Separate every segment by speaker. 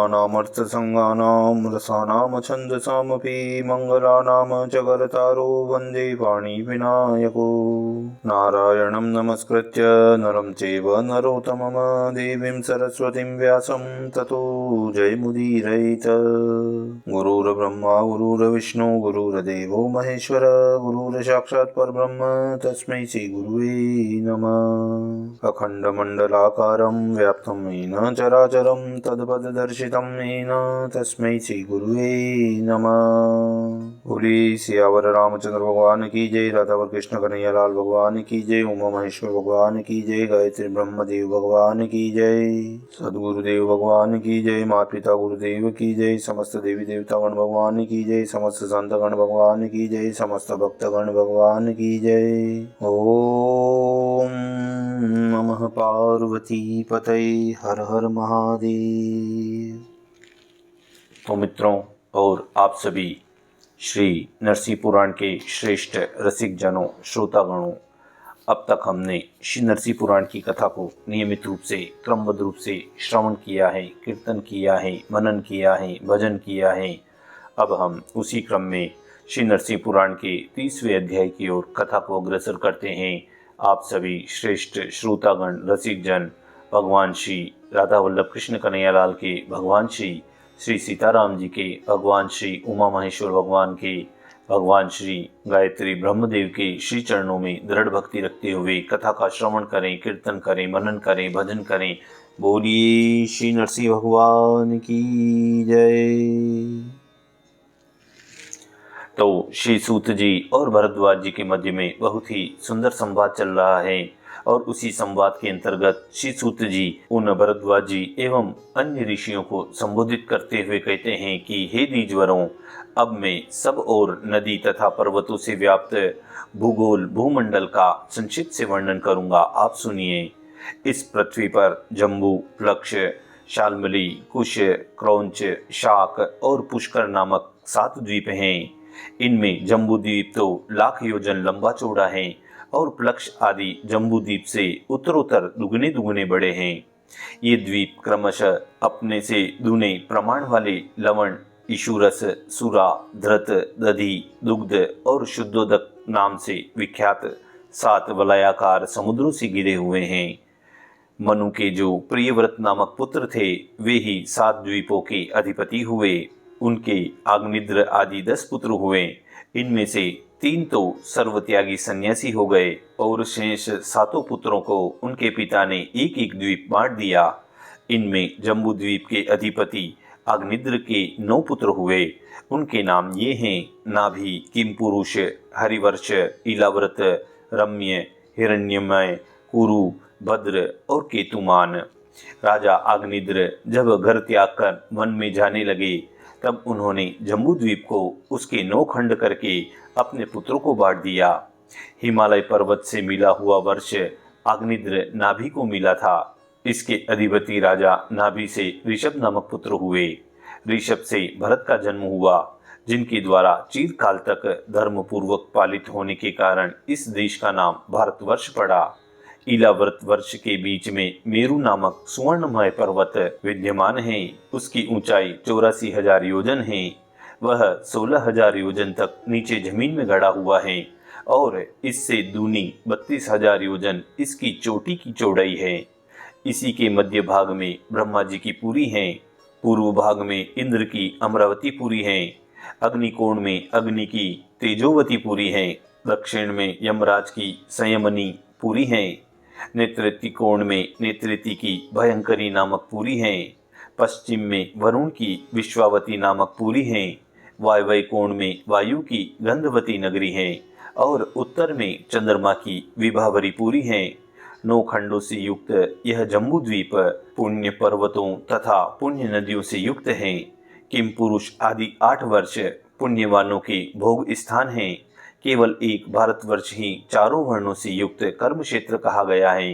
Speaker 1: वेदानामर्थसङ्गानां रसानां छन्दसामपि मङ्गलानां च कर्तारो वन्दे पाणिविनायको। नारायणं नमस्कृत्य नरं चैव नरोत्तमं देवीं सरस्वतीं व्यासं ततो जयमुदीरयेत्। गुरुर्ब्रह्मा गुरुर्विष्णु गुरुर्देवो महेश्वर गुरुर्साक्षात् परब्रह्म तस्मै श्रीगुरुवे नमः। अखण्डमण्डलाकारं व्याप्तं येन चराचरं तत्पददर्शितं येन तस्मै श्रीगुरुवे नमः। बोले सियावर रामचंद्र भगवान की जय, राधावर कृष्ण कन्हैया लाल भगवान की जय, उमा महेश्वर भगवान की जय, गायत्री ब्रह्मदेव भगवान की जय, सदगुरुदेव भगवान की जय, माता पिता गुरुदेव की जय, समस्त देवी देवतागण भगवान की जय, समस्त संतगण भगवान की जय, समस्त भक्तगण भगवान की जय। ओम नमः पार्वती पतये, हर हर महादेव। तो मित्रों और आप सभी श्री नरसिंह पुराण के श्रेष्ठ रसिक जनों, श्रोतागणों, अब तक हमने श्री नरसिंह पुराण की कथा को नियमित रूप से क्रमबद्ध रूप से श्रवण किया है, कीर्तन किया है, मनन किया है, भजन किया है। अब हम उसी क्रम में श्री नरसिंह पुराण के 30वें अध्याय की ओर कथा को अग्रसर करते हैं। आप सभी श्रेष्ठ श्रोतागण, रसिक जन भगवान श्री राधा वल्लभ कृष्ण कन्हैया लाल के, भगवान श्री सीताराम जी के, भगवान श्री उमा महेश्वर भगवान के, भगवान श्री गायत्री ब्रह्मदेव के श्री चरणों में दृढ़ भक्ति रखते हुए कथा का श्रवण करें, कीर्तन करें, मनन करें, भजन करें। बोलिए श्री नरसिंह भगवान की जय। तो श्री सूत जी और भरद्वाज जी के मध्य में बहुत ही सुंदर संवाद चल रहा है और उसी संवाद के अंतर्गत श्री सूत जी उन भरद्वाज जी एवं अन्य ऋषियों को संबोधित करते हुए कहते हैं कि हे द्विजवरों, अब मैं सब और नदी तथा पर्वतों से व्याप्त भूगोल भूमंडल का संक्षिप्त से वर्णन करूंगा। आप सुनिए। इस पृथ्वी पर जम्बू, प्लक्ष, शाल्मली, कुश, क्रौंच, शाक और पुष्कर नामक 7 द्वीप हैं। इनमें जम्बू द्वीप तो लाख योजन लंबा चौड़ा है और प्लक्ष आदि जम्बू द्वीप से उत्तरोत्तर दुगने दुगने बड़े हैं। ये द्वीप क्रमशः अपने से दूने प्रमाण वाले लवण, इशुरस, सुरा, धृत, दधि, दुग्ध और शुद्धोदक नाम से विख्यात 7 वलयाकार समुद्रों से घिरे हुए हैं। मनु के जो प्रियव्रत नामक पुत्र थे वे ही 7 द्वीपों के अधिपति हुए। उनके आग्निद्र आदि 10 पुत्र हुए। इनमें से 3 तो सर्वत्यागी सन्यासी हो गए और शेष 7 पुत्रों को उनके पिता ने एक एक द्वीप बांट दिया। इनमें जम्बू द्वीप के अधिपति अग्निद्र के 9 पुत्र हुए। उनके नाम ये हैं नाभि, किमपुरुष, हरिवर्ष, इलाव्रत, रम्य, हिरण्यमय, कुरु, भद्र और केतुमान। राजा अग्निद्र जब घर त्याग कर वन में जाने लगे तब उन्होंने जम्बू द्वीप को उसके 9 खंड करके अपने पुत्रों को बांट दिया। हिमालय पर्वत से मिला हुआ वर्ष अग्निद्र नाभि को मिला था। इसके अधिपति राजा नाभि से ऋषभ नामक पुत्र हुए। ऋषभ से भरत का जन्म हुआ, जिनके द्वारा चिरकाल तक धर्म पूर्वक पालित होने के कारण इस देश का नाम भारतवर्ष पड़ा। इलाव्रत वर्ष के बीच में मेरु नामक सुवर्णमय पर्वत विद्यमान है। उसकी ऊंचाई 84,000 योजन है। वह 16,000 योजन तक नीचे जमीन में गड़ा हुआ है और इससे दूनी 32,000 योजन इसकी चोटी की चौड़ाई है। इसी के मध्य भाग में ब्रह्मा जी की पुरी है। पूर्व भाग में इंद्र की अमरावती पुरी है। अग्निकोण में अग्नि की तेजोवती पुरी है। दक्षिण में यमराज की संयमनी पुरी है। नेत्रति कोण में नेत्रति की भयंकरी नामक पुरी है। पश्चिम में वरुण की विश्वावती नामक पुरी है। वायव्य कोण में वायु की गंधवती नगरी है और उत्तर में चंद्रमा की विभावरी पुरी है। 9 खंडों से युक्त यह जम्बू द्वीप पुण्य पर्वतों तथा पुण्य नदियों से युक्त है। किम पुरुष आदि 8 वर्ष पुण्यवानों के भोग स्थान है। केवल एक भारतवर्ष ही चारों वर्णों से युक्त कर्म क्षेत्र कहा गया है।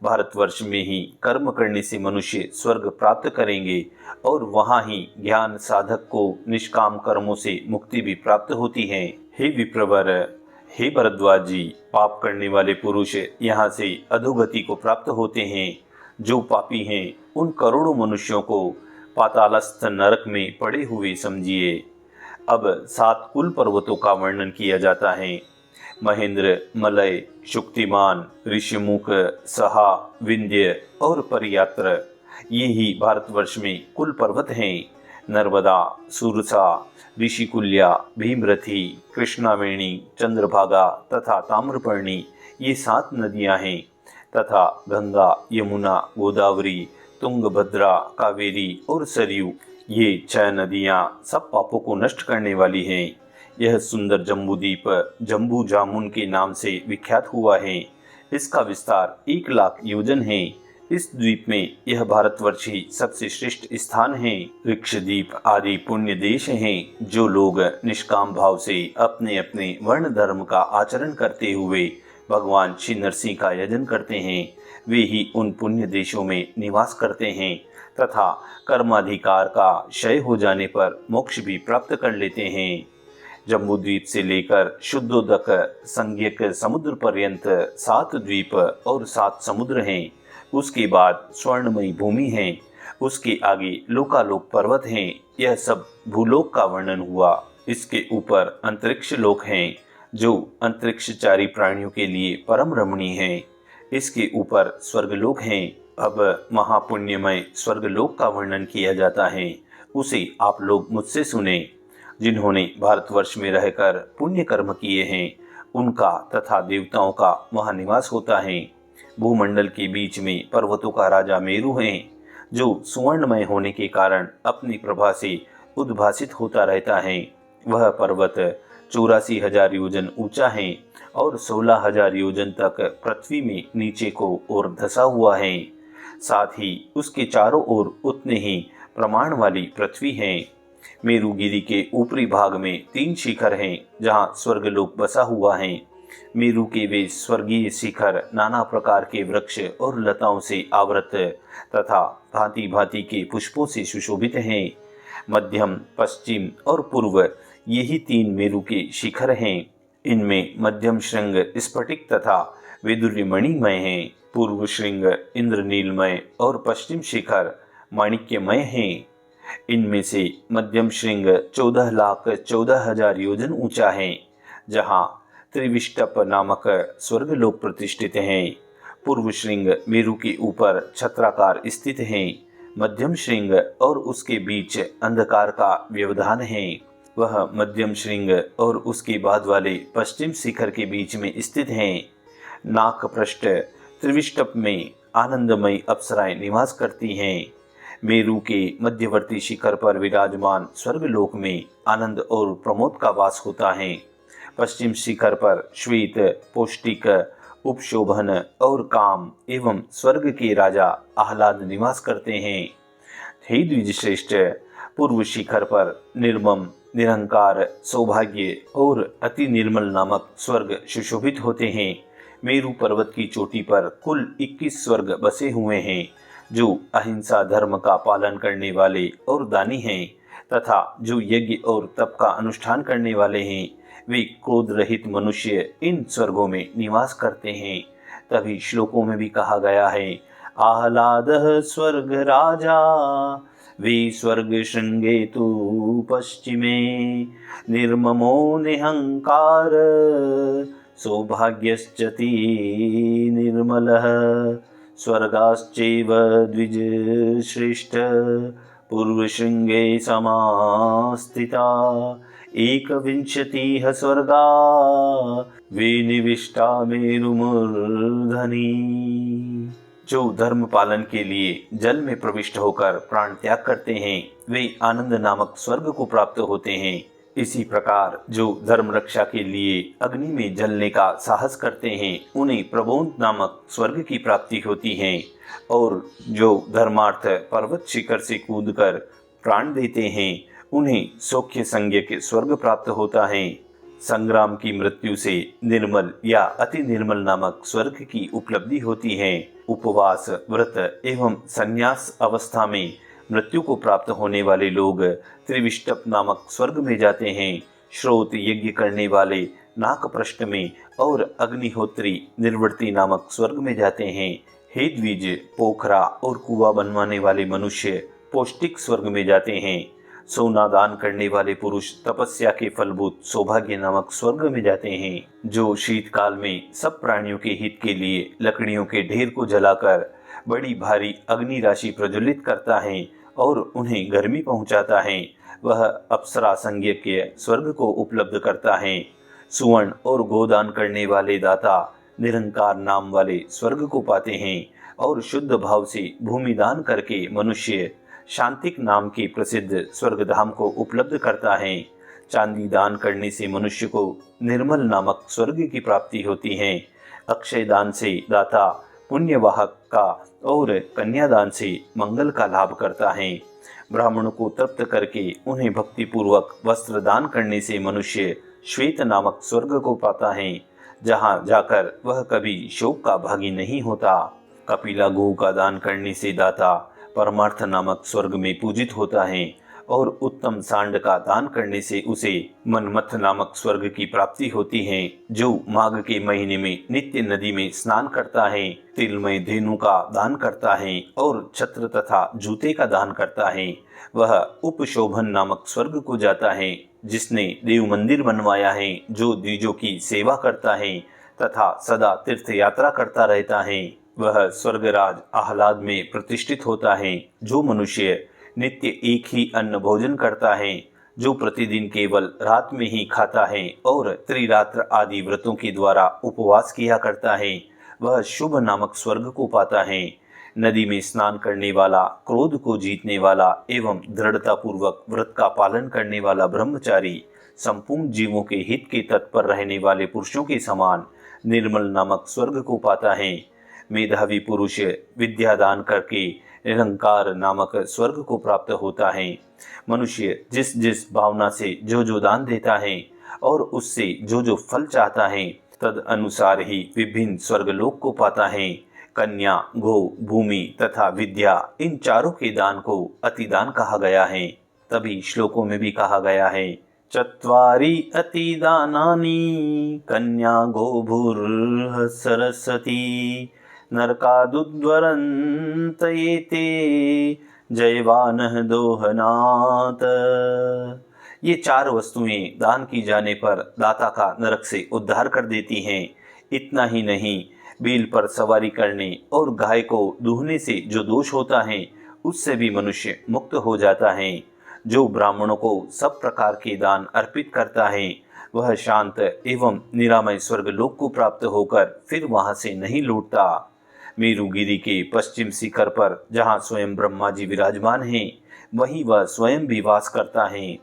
Speaker 1: भारतवर्ष में ही कर्म करने से मनुष्य स्वर्ग प्राप्त करेंगे और वहाँ ही ज्ञान साधक को निष्काम कर्मों से मुक्ति भी प्राप्त होती है। हे विप्रवर, हे भरद्वाज जी, पाप करने वाले पुरुष यहाँ से अधोगति को प्राप्त होते हैं। जो पापी हैं उन करोड़ों मनुष्यों को पातालस्थ नरक में पड़े हुए समझिए। अब 7 कुल पर्वतों का वर्णन किया जाता है। महेंद्र, मलय, शुक्तिमान, ऋषिमुख, सहा, विंध्य और परियात्र, ये ही भारतवर्ष में कुल पर्वत हैं। नर्मदा, सुरसा, ऋषिकुल्या, भीमरथी, कृष्णावेणी, चंद्रभागा तथा ताम्रपर्णी, ये 7 नदियां हैं तथा गंगा, यमुना, गोदावरी, तुंगभद्रा, कावेरी और सरयू, ये 6 नदियां सब पापों को नष्ट करने वाली हैं। यह सुंदर जम्बूद्वीप जम्बू जामुन के नाम से विख्यात हुआ है। इसका विस्तार 1 लाख योजन है। इस द्वीप में यह भारतवर्ष ही सबसे श्रेष्ठ स्थान है। ऋक्षद्वीप आदि पुण्य देश हैं। जो लोग निष्काम भाव से अपने अपने वर्ण धर्म का आचरण करते हुए भगवान श्री नरसिंह का यजन करते हैं, वे ही उन पुण्य देशों में निवास करते हैं तथा कर्माधिकार का क्षय हो जाने पर मोक्ष भी प्राप्त कर लेते हैं। जम्बूद्वीप से लेकर शुद्धोदक संज्ञक समुद्र पर्यंत 7 द्वीप और 7 समुद्र हैं। उसके बाद स्वर्णमयी भूमि है। उसके आगे लोकालोक पर्वत हैं। यह सब भूलोक का वर्णन हुआ। इसके ऊपर अंतरिक्ष लोक हैं जो अंतरिक्षचारी प्राणियों के लिए परम रमणीय हैं। इसके ऊपर स्वर्गलोक हैं। अब महापुण्यमय स्वर्गलोक का वर्णन किया जाता है, उसे आप लोग मुझसे सुने। जिन्होंने भारतवर्ष में रहकर पुण्य कर्म किए हैं, उनका तथा देवताओं का वहाँ निवास होता है। भूमंडल के बीच में पर्वतों का राजा मेरु है, जो सुवर्णमय होने के कारण अपनी प्रभा से उद्भासित होता रहता है। वह पर्वत 84,000 योजन ऊंचा है और 16,000 योजन तक पृथ्वी में नीचे को ओर धंसा हुआ है। साथ ही उसके चारों ओर उतने ही प्रमाण वाली पृथ्वी है। मेरुगिरी के ऊपरी भाग में 3 शिखर हैं, जहाँ स्वर्गलोक बसा हुआ है। मेरु के वे स्वर्गीय शिखर नाना प्रकार के वृक्ष और लताओं से आवृत तथा भांति भांति के पुष्पों से सुशोभित हैं। मध्यम, पश्चिम और पूर्व, यही 3 मेरु के शिखर हैं। इनमें मध्यम श्रृंग स्फटिक तथा वैदुर्यमणिमय हैं। पूर्व श्रृंग इंद्रनीलमय और पश्चिम शिखर माणिक्यमय हैं। इनमें से मध्यम श्रृंग 14,14,000 योजन ऊंचा है, जहाँ त्रिविष्टप नामक स्वर्गलोक प्रतिष्ठित है। पूर्व श्रृंग मेरु के ऊपर छत्राकार स्थित है। मध्यम श्रृंग और उसके बीच अंधकार का व्यवधान है। वह मध्यम श्रृंग और उसके बाद वाले पश्चिम शिखर के बीच में स्थित है। नाकपृष्ठ त्रिविष्टप में आनंदमयी अप्सराएं निवास करती हैं। मेरु के मध्यवर्ती शिखर पर विराजमान स्वर्गलोक में आनंद और प्रमोद का वास होता है। पश्चिम शिखर पर श्वेत, पौष्टिक, उपशोभन और काम एवं स्वर्ग के राजा आह्लाद निवास करते हैं। हे द्विजश्रेष्ठ, पूर्व शिखर पर निर्मम, निरंकार, सौभाग्य और अति निर्मल नामक स्वर्ग सुशोभित होते हैं। मेरु पर्वत की चोटी पर कुल 21 स्वर्ग बसे हुए हैं, जो अहिंसा धर्म का पालन करने वाले और दानी हैं तथा जो यज्ञ और तप का अनुष्ठान करने वाले हैं, वे क्रोध रहित मनुष्य इन स्वर्गों में निवास करते हैं। तभी श्लोकों में भी कहा गया है, आह्लादः स्वर्ग राजा वे स्वर्ग शृंगे तु पश्चिमे निर्ममो निहंकार सौभाग्यश्चति निर्मलः स्वर्गाश्चैव द्विज श्रेष्ठ पूर्व शृंगे समास्थिता 21 स्वर्गा विनिविष्टा मेरुमूर्धनि। जो धर्म पालन के लिए जल में प्रविष्ट होकर प्राण त्याग करते हैं, वे आनंद नामक स्वर्ग को प्राप्त होते हैं। इसी प्रकार जो धर्म रक्षा के लिए अग्नि में जलने का साहस करते हैं, उन्हें प्रबोध नामक स्वर्ग की प्राप्ति होती है। और जो धर्मार्थ पर्वत शिखर से कूदकर प्राण देते हैं, उन्हें सौख्य संज्ञक स्वर्ग प्राप्त होता है। संग्राम की मृत्यु से निर्मल या अति निर्मल नामक स्वर्ग की उपलब्धि होती है। उपवास, व्रत एवं संन्यास अवस्था में मृत्यु को प्राप्त होने वाले लोग त्रिविष्टप नामक स्वर्ग में जाते हैं। श्रोत यज्ञ करने वाले नाकपृष्ठ में और अग्निहोत्री निर्वृत्ति नामक स्वर्ग में जाते हैं। हे द्विज, पोखरा और कुआं बनवाने वाले मनुष्य पौष्टिक स्वर्ग में जाते हैं। सोना दान करने वाले पुरुष तपस्या के फलभूत सौभाग्य नामक स्वर्ग में जाते हैं। जो शीतकाल में सब प्राणियों के हित के लिए लकड़ियों के ढेर को जलाकर बड़ी भारी अग्नि राशि प्रज्वलित करता है और उन्हें गर्मी पहुंचाता है, वह अप्सरा संज्ञक स्वर्ग को उपलब्ध करता है। सुवर्ण और गोदान करने वाले दाता निरंकार नाम वाले स्वर्ग को पाते हैं और शुद्ध भाव से भूमि दान करके मनुष्य शांतिक नाम के प्रसिद्ध स्वर्गधाम को उपलब्ध करता है। चांदी दान करने से मनुष्य को निर्मल नामक स्वर्ग की प्राप्ति होती है। अक्षय दान से दाता पुण्यवाहक का और कन्यादान से मंगल का लाभ करता है। ब्राह्मणों को तृप्त करके उन्हें भक्ति पूर्वक वस्त्र दान करने से मनुष्य श्वेत नामक स्वर्ग को पाता है, जहाँ जाकर वह कभी शोक का भागी नहीं होता। कपिला गौ का दान करने से दाता परमार्थ नामक स्वर्ग में पूजित होता है और उत्तम सांड का दान करने से उसे मनमथ नामक स्वर्ग की प्राप्ति होती है। जो माघ के महीने में नित्य नदी में स्नान करता है, तिलमय धेनु का दान करता है और छत्र तथा जूते का दान करता है, वह उपशोभन नामक स्वर्ग को जाता है। जिसने देव मंदिर बनवाया है, जो द्विजों की सेवा करता है तथा सदा तीर्थ यात्रा करता रहता है, वह स्वर्गराज आह्लाद में प्रतिष्ठित होता है। जो मनुष्य नित्य एक ही अन्न भोजन करता है, जो प्रतिदिन केवल रात में ही खाता है और त्रिरात्र आदि व्रतों के द्वारा उपवास किया करता है, वह शुभ नामक स्वर्ग को पाता है। नदी में स्नान करने वाला, क्रोध को जीतने वाला एवं दृढ़ता पूर्वक व्रत का पालन करने वाला ब्रह्मचारी संपूर्ण जीवों के हित के तत्पर रहने वाले पुरुषों के समान निर्मल नामक स्वर्ग को पाता है। मेधावी पुरुष विद्यादान करके निरंकार नामक स्वर्ग को प्राप्त होता है। मनुष्य जिस जिस भावना से जो जो दान देता है और उससे जो जो फल चाहता है, तद अनुसार ही विभिन्न स्वर्गलोक को पाता है। कन्या, गो, भूमि तथा विद्या, इन चारों के दान को अतिदान कहा गया है। तभी श्लोकों में भी कहा गया है, चत्वारि अतिदानानि कन्या गो भूर्ह सरस्वती नरकादुद्वरन्त एते जयवानः दोहनात्। ये चार वस्तुएं दान की जाने पर दाता का नरक से उद्धार कर देती हैं। इतना ही नहीं, बील पर सवारी करने और गाय को दूहने से जो दोष होता है, उससे भी मनुष्य मुक्त हो जाता है। जो ब्राह्मणों को सब प्रकार के दान अर्पित करता है, वह शांत एवं निरामय स्वर्गलोक को प्राप्त होकर फिर वहां से नहीं लौटता। मेरुगिरी के पश्चिम शिखर पर जहाँ स्वयं ब्रह्मा जी विराजमान हैं, वहीं वह स्वयं भी वास करता है।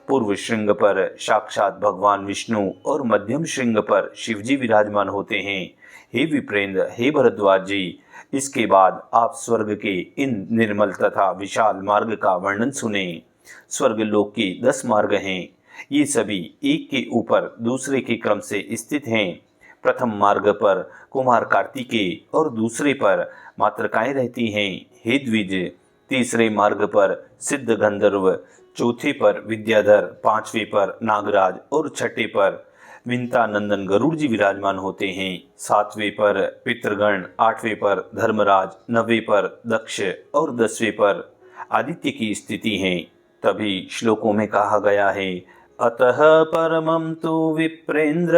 Speaker 1: पूर्व श्रृंग पर साक्षात भगवान विष्णु और मध्यम श्रृंग पर शिवजी विराजमान होते हैं। हे विप्रेंद्र, हे भरद्वाज जी, इसके बाद आप स्वर्ग के इन निर्मल तथा विशाल मार्ग का वर्णन सुने। स्वर्गलोक के 10 मार्ग हैं। ये सभी एक के ऊपर दूसरे के क्रम से स्थित हैं। प्रथम मार्ग पर कुमार कार्तिकेय और दूसरे पर मातृकाएं रहती हैं। हे द्विज, तीसरे मार्ग पर सिद्ध गंधर्व, चौथे पर विद्याधर, पांचवे पर नागराज और छठे पर विंता नंदन गरुड़ जी विराजमान होते हैं। सातवें पर पितृगण, आठवें पर धर्मराज, नवें पर दक्ष और 10वें पर आदित्य की स्थिति है। तभी श्लोकों में कहा गया है, अतः परमं तु विप्रेन्द्र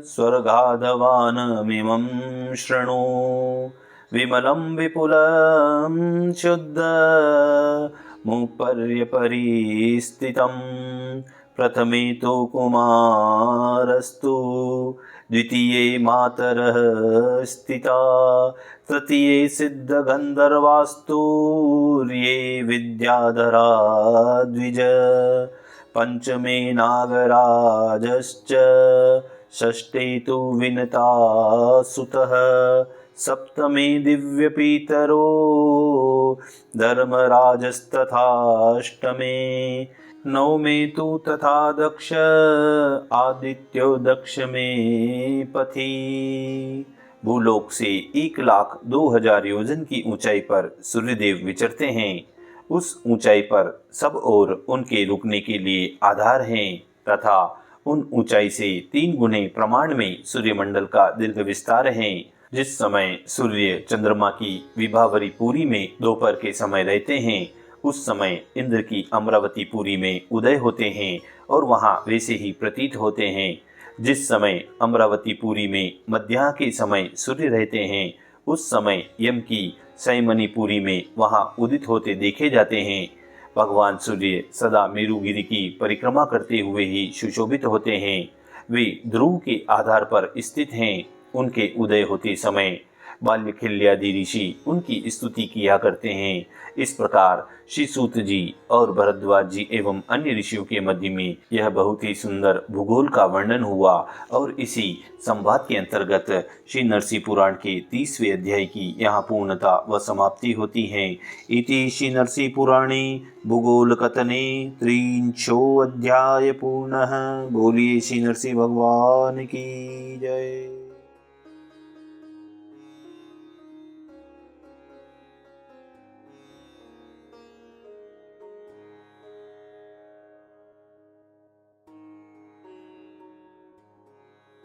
Speaker 1: स्वर्गादवानमिमं शृणु विमलं विपुलं शुद्ध मुपर्यपरिस्थितं प्रथमे तो कुमारस्तु द्वितीये मातरः स्थिता तृतीये सिद्धगन्धर्वास्तुर्ये विद्याधरा द्विज पंचमे नागराजश्च षष्ठे तु विनता सुतः सप्तमे दिव्यपीतरो धर्मराजस्तथाष्टमे नवमे तु तथा दक्ष आदित्यो दक्षमे पथि। भूलोक से 1,02,000 योजन की ऊंचाई पर सूर्यदेव विचरते हैं। उस ऊंचाई पर सब ओर उनके रुकने के लिए आधार हैं तथा उन ऊंचाई से 3 गुने प्रमाण में सूर्यमंडल का दीर्घ विस्तार है। जिस समय सूर्य चंद्रमा की विभावरी पूरी में दोपहर के समय रहते हैं, उस समय इंद्र की अमरावतीपुरी में उदय होते हैं और वहाँ वैसे ही प्रतीत होते हैं। जिस समय अमरावतीपुरी में मध्याह्न के समय सूर्य रहते हैं, उस समय यम की सैमनीपुरी में वहाँ उदित होते देखे जाते हैं। भगवान सूर्य सदा मेरुगिरी की परिक्रमा करते हुए ही सुशोभित होते हैं। वे ध्रुव के आधार पर स्थित हैं। उनके उदय होते समय बाल्यखिल्यादि ऋषि उनकी स्तुति किया करते हैं। इस प्रकार श्री सूत जी और भरद्वाज जी एवं अन्य ऋषियों के मध्य में यह बहुत ही सुंदर भूगोल का वर्णन हुआ और इसी संवाद के अंतर्गत श्री नरसिंह पुराण के 30वें अध्याय की यहाँ पूर्णता व समाप्ति होती है। इति श्री नरसिंह पुराणे भूगोल कथने 3 अध्याय पूर्णः। बोलिए श्री नरसिंह भगवान की जय।